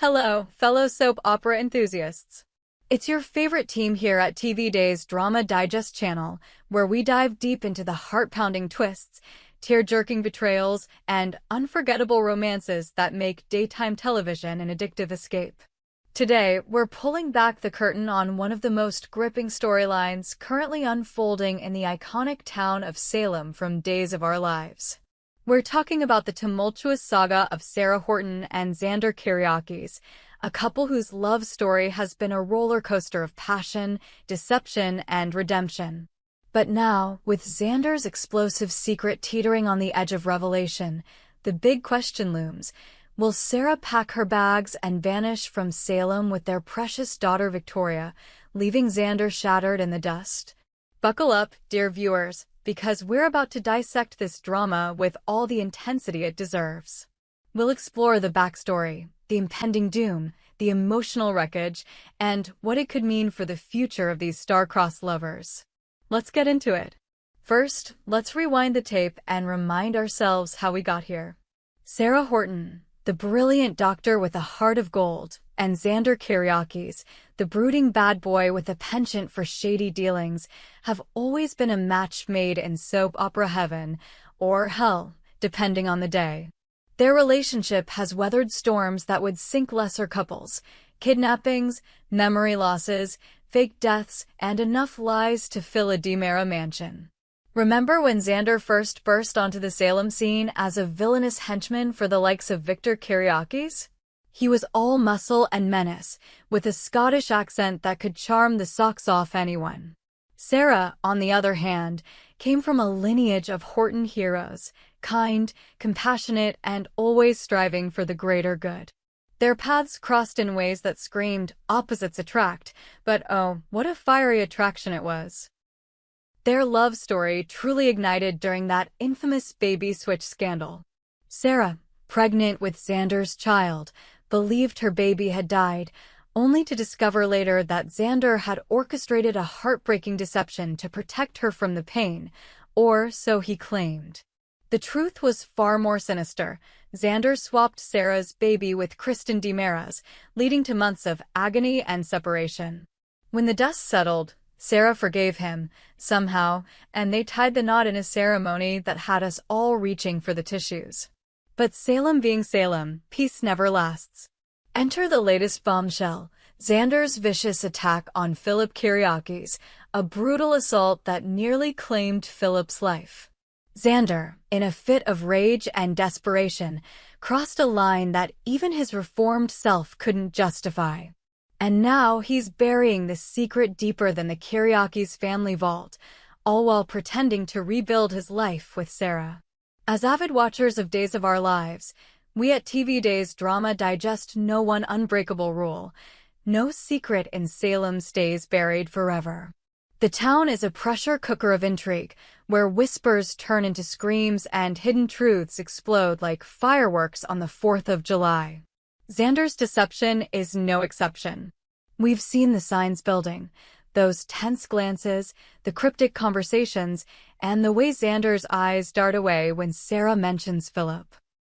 Hello, fellow soap opera enthusiasts. It's your favorite team here at TV Day's Drama Digest channel, where we dive deep into the heart-pounding twists, tear-jerking betrayals, and unforgettable romances that make daytime television an addictive escape. Today, we're pulling back the curtain on one of the most gripping storylines currently unfolding in the iconic town of Salem from Days of Our Lives. We're talking about the tumultuous saga of Sarah Horton and Xander Kyriakis, a couple whose love story has been a roller coaster of passion, deception, and redemption. But now, with Xander's explosive secret teetering on the edge of revelation, the big question looms: will Sarah pack her bags and vanish from Salem with their precious daughter Victoria, leaving Xander shattered in the dust? Buckle up, dear viewers, because we're about to dissect this drama with all the intensity it deserves. We'll explore the backstory, the impending doom, the emotional wreckage, and what it could mean for the future of these star-crossed lovers. Let's get into it. First, let's rewind the tape and remind ourselves how we got here. Sarah Horton, the brilliant doctor with a heart of gold, and Xander Kyriakis, the brooding bad boy with a penchant for shady dealings, have always been a match made in soap opera heaven, or hell, depending on the day. Their relationship has weathered storms that would sink lesser couples: kidnappings, memory losses, fake deaths, and enough lies to fill a DiMera mansion. Remember when Xander first burst onto the Salem scene as a villainous henchman for the likes of Victor Kyriakis? He was all muscle and menace, with a Scottish accent that could charm the socks off anyone. Sarah, on the other hand, came from a lineage of Horton heroes, kind, compassionate, and always striving for the greater good. Their paths crossed in ways that screamed, opposites attract, but oh, what a fiery attraction it was. Their love story truly ignited during that infamous baby switch scandal. Sarah, pregnant with Xander's child, believed her baby had died, only to discover later that Xander had orchestrated a heartbreaking deception to protect her from the pain, or so he claimed. The truth was far more sinister. Xander swapped Sarah's baby with Kristen DiMera's, leading to months of agony and separation. When the dust settled, Sarah forgave him, somehow, and they tied the knot in a ceremony that had us all reaching for the tissues. But Salem being Salem, peace never lasts. Enter the latest bombshell: Xander's vicious attack on Philip Kyriakis, a brutal assault that nearly claimed Philip's life. Xander, in a fit of rage and desperation, crossed a line that even his reformed self couldn't justify. And now he's burying the secret deeper than the Kyriakis family vault, all while pretending to rebuild his life with Sarah. As avid watchers of Days of Our Lives, we at TV Day's Drama Digest know one unbreakable rule: no secret in Salem stays buried forever. The town is a pressure cooker of intrigue, where whispers turn into screams and hidden truths explode like fireworks on the 4th of July. Xander's deception is no exception. We've seen the signs building: those tense glances, the cryptic conversations, and the way Xander's eyes dart away when Sarah mentions Philip.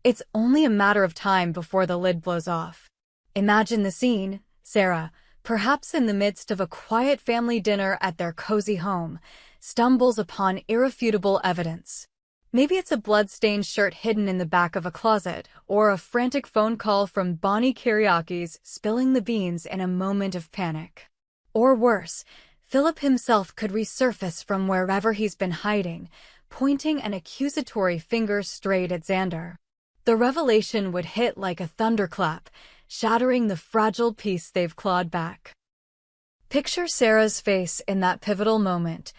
It's only a matter of time before the lid blows off. Imagine the scene: Sarah, perhaps in the midst of a quiet family dinner at their cozy home, stumbles upon irrefutable evidence. Maybe it's a blood-stained shirt hidden in the back of a closet, or a frantic phone call from Bonnie Kyriakis spilling the beans in a moment of panic. Or worse, Philip himself could resurface from wherever he's been hiding, pointing an accusatory finger straight at Xander. The revelation would hit like a thunderclap, shattering the fragile peace they've clawed back. Picture Sarah's face in that pivotal moment,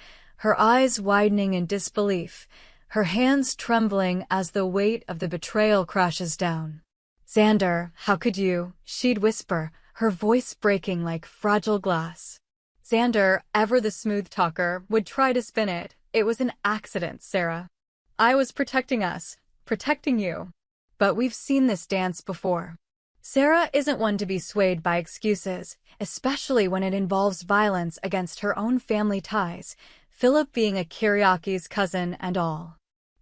her eyes widening in disbelief, her hands trembling as the weight of the betrayal crashes down. "Xander, how could you?" she'd whisper, her voice breaking like fragile glass. Xander, ever the smooth talker, would try to spin it. "It was an accident, Sarah. I was protecting us, protecting you." But we've seen this dance before. Sarah isn't one to be swayed by excuses, especially when it involves violence against her own family ties, Philip being a Kyriakis cousin and all.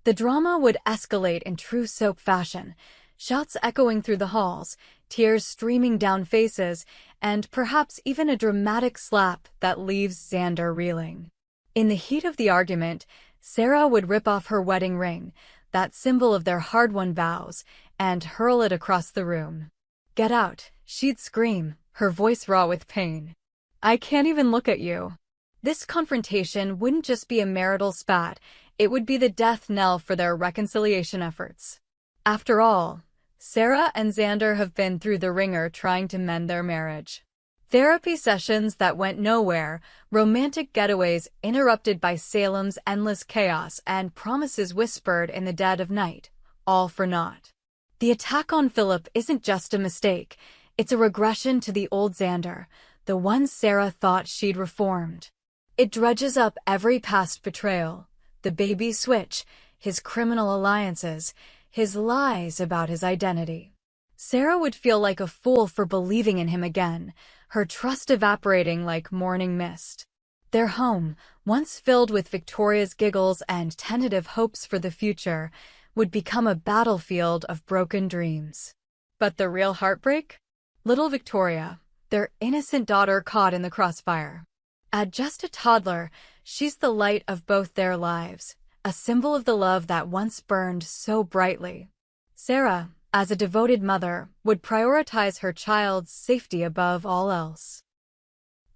The drama would escalate in true soap fashion. Shouts echoing through the halls, tears streaming down faces, and perhaps even a dramatic slap that leaves Xander reeling. In the heat of the argument, Sarah would rip off her wedding ring, that symbol of their hard-won vows, and hurl it across the room. "Get out," she'd scream, her voice raw with pain. "I can't even look at you." This confrontation wouldn't just be a marital spat, it would be the death knell for their reconciliation efforts. After all, Sarah and Xander have been through the ringer trying to mend their marriage. Therapy sessions that went nowhere, romantic getaways interrupted by Salem's endless chaos, and promises whispered in the dead of night, all for naught. The attack on Philip isn't just a mistake, it's a regression to the old Xander, the one Sarah thought she'd reformed. It dredges up every past betrayal, the baby switch, his criminal alliances, his lies about his identity. Sarah would feel like a fool for believing in him again, her trust evaporating like morning mist. Their home, once filled with Victoria's giggles and tentative hopes for the future, would become a battlefield of broken dreams. But the real heartbreak? Little Victoria, their innocent daughter caught in the crossfire. At just a toddler, she's the light of both their lives, a symbol of the love that once burned so brightly. Sarah, as a devoted mother, would prioritize her child's safety above all else.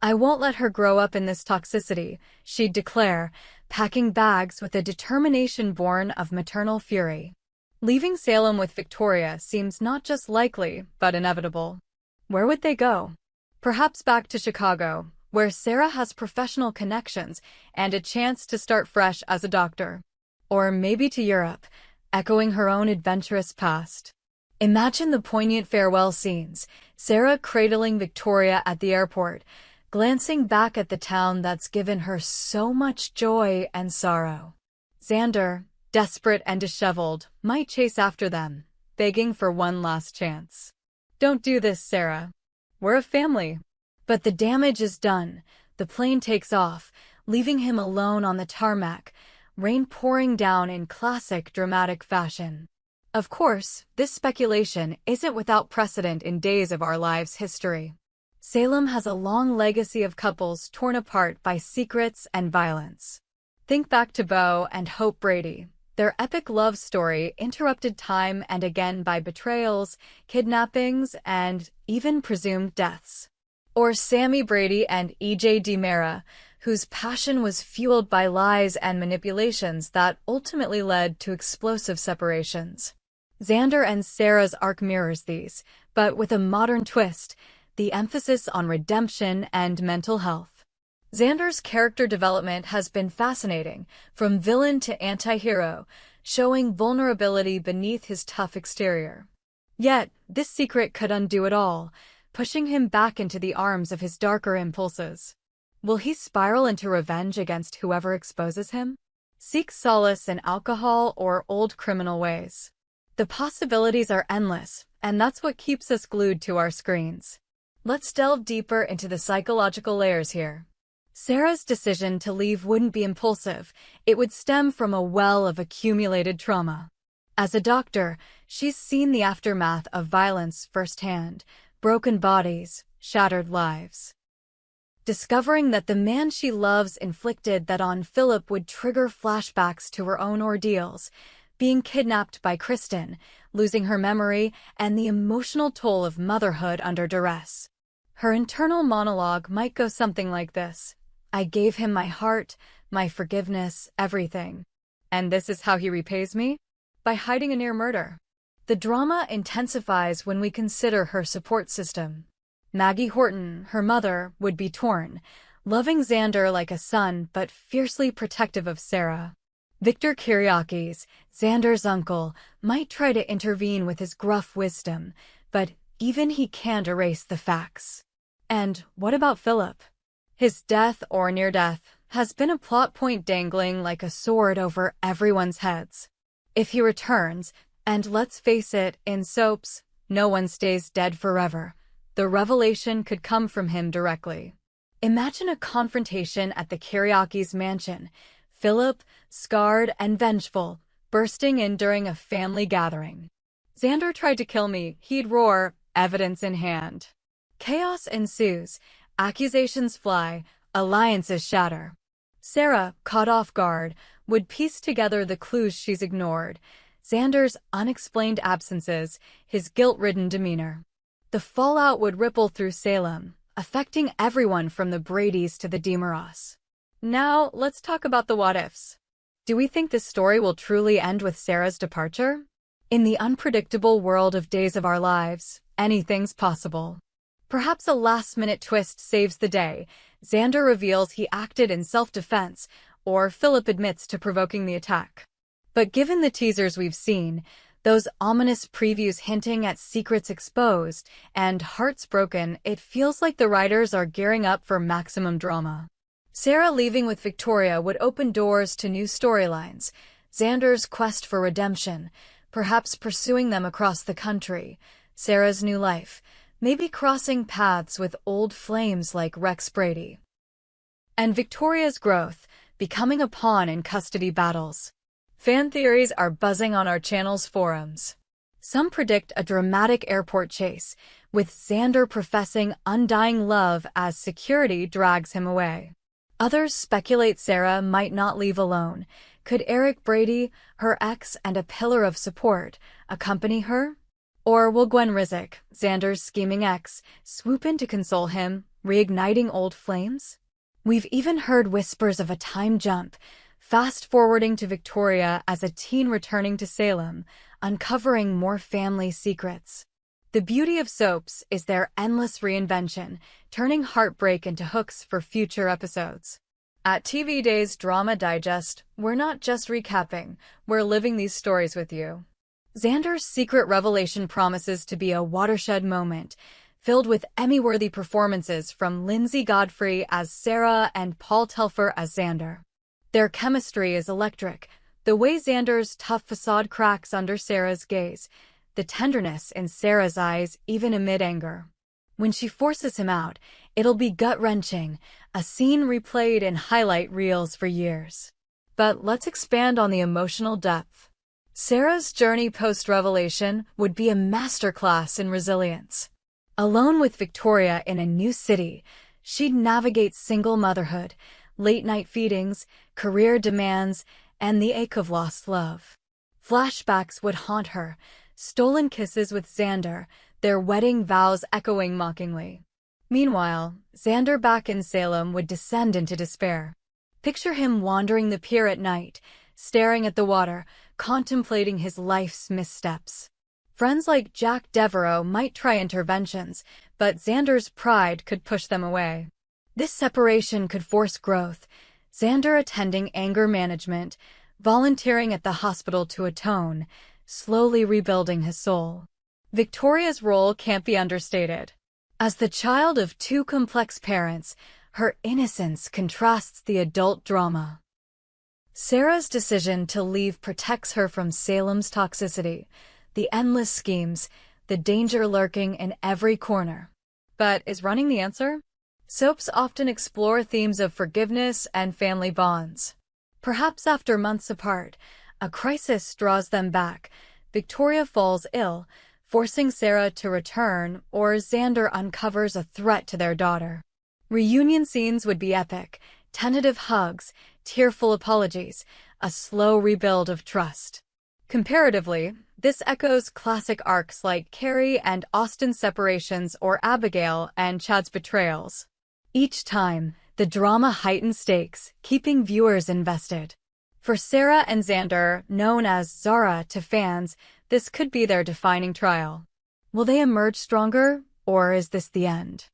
"I won't let her grow up in this toxicity," she'd declare, packing bags with a determination born of maternal fury. Leaving Salem with Victoria seems not just likely, but inevitable. Where would they go? Perhaps back to Chicago, where Sarah has professional connections and a chance to start fresh as a doctor. Or maybe to Europe, echoing her own adventurous past. Imagine the poignant farewell scenes, Sarah cradling Victoria at the airport, glancing back at the town that's given her so much joy and sorrow. Xander, desperate and disheveled, might chase after them, begging for one last chance. "Don't do this, Sarah. We're a family." But the damage is done. The plane takes off, leaving him alone on the tarmac, rain pouring down in classic dramatic fashion. Of course, this speculation isn't without precedent in days of our lives' history. Salem has a long legacy of couples torn apart by secrets and violence. Think back to Beau and Hope Brady. Their epic love story interrupted time and again by betrayals, kidnappings, and even presumed deaths. Or Sammy Brady and E.J. DiMera, whose passion was fueled by lies and manipulations that ultimately led to explosive separations. Xander and Sarah's arc mirrors these, but with a modern twist, the emphasis on redemption and mental health. Xander's character development has been fascinating, from villain to anti-hero, showing vulnerability beneath his tough exterior. Yet, this secret could undo it all, pushing him back into the arms of his darker impulses. Will he spiral into revenge against whoever exposes him? Seek solace in alcohol or old criminal ways? The possibilities are endless, and that's what keeps us glued to our screens. Let's delve deeper into the psychological layers here. Sarah's decision to leave wouldn't be impulsive, it would stem from a well of accumulated trauma. As a doctor, she's seen the aftermath of violence firsthand, broken bodies, shattered lives. Discovering that the man she loves inflicted that on Philip would trigger flashbacks to her own ordeals, being kidnapped by Kristen, losing her memory, and the emotional toll of motherhood under duress. Her internal monologue might go something like this: "I gave him my heart, my forgiveness, everything. And this is how he repays me? By hiding a near murder." The drama intensifies when we consider her support system. Maggie Horton, her mother, would be torn, loving Xander like a son but fiercely protective of Sarah. Victor Kiriakis, Xander's uncle, might try to intervene with his gruff wisdom, but even he can't erase the facts. And what about Philip? His death or near death has been a plot point dangling like a sword over everyone's heads. If he returns, and let's face it, in soaps, no one stays dead forever, the revelation could come from him directly. Imagine a confrontation at the Kiriakis' mansion, Philip, scarred and vengeful, bursting in during a family gathering. Xander tried to kill me, he'd roar, evidence in hand. Chaos ensues, accusations fly, alliances shatter. Sarah, caught off guard, would piece together the clues she's ignored. Xander's unexplained absences, his guilt-ridden demeanor. The fallout would ripple through Salem, affecting everyone from the Bradys to the DeMaras. Now, let's talk about the what-ifs. Do we think this story will truly end with Sarah's departure? In the unpredictable world of Days of Our Lives, anything's possible. Perhaps a last-minute twist saves the day. Xander reveals he acted in self-defense, or Philip admits to provoking the attack. But given the teasers we've seen, those ominous previews hinting at secrets exposed and hearts broken, it feels like the writers are gearing up for maximum drama. Sarah leaving with Victoria would open doors to new storylines. Xander's quest for redemption, perhaps pursuing them across the country. Sarah's new life, maybe crossing paths with old flames like Rex Brady. And Victoria's growth, becoming a pawn in custody battles. Fan theories are buzzing on our channel's forums. Some predict a dramatic airport chase, with Xander professing undying love as security drags him away. Others speculate Sarah might not leave alone. Could Eric Brady, her ex and a pillar of support, accompany her? Or will Gwen Rizek, Xander's scheming ex, swoop in to console him, reigniting old flames? We've even heard whispers of a time jump, fast-forwarding to Victoria as a teen returning to Salem, uncovering more family secrets. The beauty of soaps is their endless reinvention, turning heartbreak into hooks for future episodes. At TV Days Drama Digest, we're not just recapping, we're living these stories with you. Xander's secret revelation promises to be a watershed moment, filled with Emmy-worthy performances from Lindsay Godfrey as Sarah and Paul Telfer as Xander. Their chemistry is electric, the way Xander's tough facade cracks under Sarah's gaze, the tenderness in Sarah's eyes even amid anger. When she forces him out, it'll be gut-wrenching, a scene replayed in highlight reels for years. But let's expand on the emotional depth. Sarah's journey post-revelation would be a masterclass in resilience. Alone with Victoria in a new city, she'd navigate single motherhood, late-night feedings, career demands, and the ache of lost love. Flashbacks would haunt her, stolen kisses with Xander, their wedding vows echoing mockingly. Meanwhile, Xander back in Salem would descend into despair. Picture him wandering the pier at night, staring at the water, contemplating his life's missteps. Friends like Jack Devereaux might try interventions, but Xander's pride could push them away. This separation could force growth, Xander attending anger management, volunteering at the hospital to atone, slowly rebuilding his soul. Victoria's role can't be understated. As the child of two complex parents, her innocence contrasts the adult drama. Sarah's decision to leave protects her from Salem's toxicity, the endless schemes, the danger lurking in every corner. But is running the answer? Soaps often explore themes of forgiveness and family bonds. Perhaps after months apart, a crisis draws them back. Victoria falls ill, forcing Sarah to return, or Xander uncovers a threat to their daughter. Reunion scenes would be epic, tentative hugs, tearful apologies, a slow rebuild of trust. Comparatively, this echoes classic arcs like Carrie and Austin's separations or Abigail and Chad's betrayals. Each time, the drama heightens stakes, keeping viewers invested. For Sarah and Xander, known as Zara to fans, this could be their defining trial. Will they emerge stronger, or is this the end?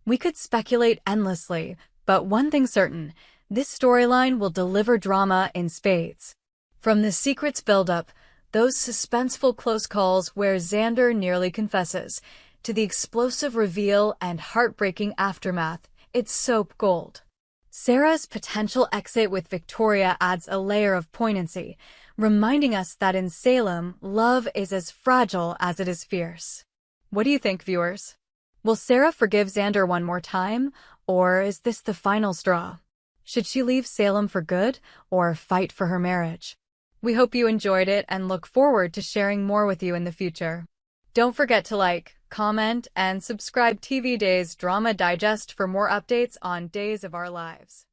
We could speculate endlessly, but one thing's certain, this storyline will deliver drama in spades. From the secrets buildup, those suspenseful close calls where Xander nearly confesses, to the explosive reveal and heartbreaking aftermath, it's soap gold. Sarah's potential exit with Victoria adds a layer of poignancy, reminding us that in Salem, love is as fragile as it is fierce. What do you think, viewers? Will Sarah forgive Xander one more time, or is this the final straw? Should she leave Salem for good, or fight for her marriage? We hope you enjoyed it and look forward to sharing more with you in the future. Don't forget to like, comment, and subscribe TV Days Drama Digest for more updates on Days of Our Lives.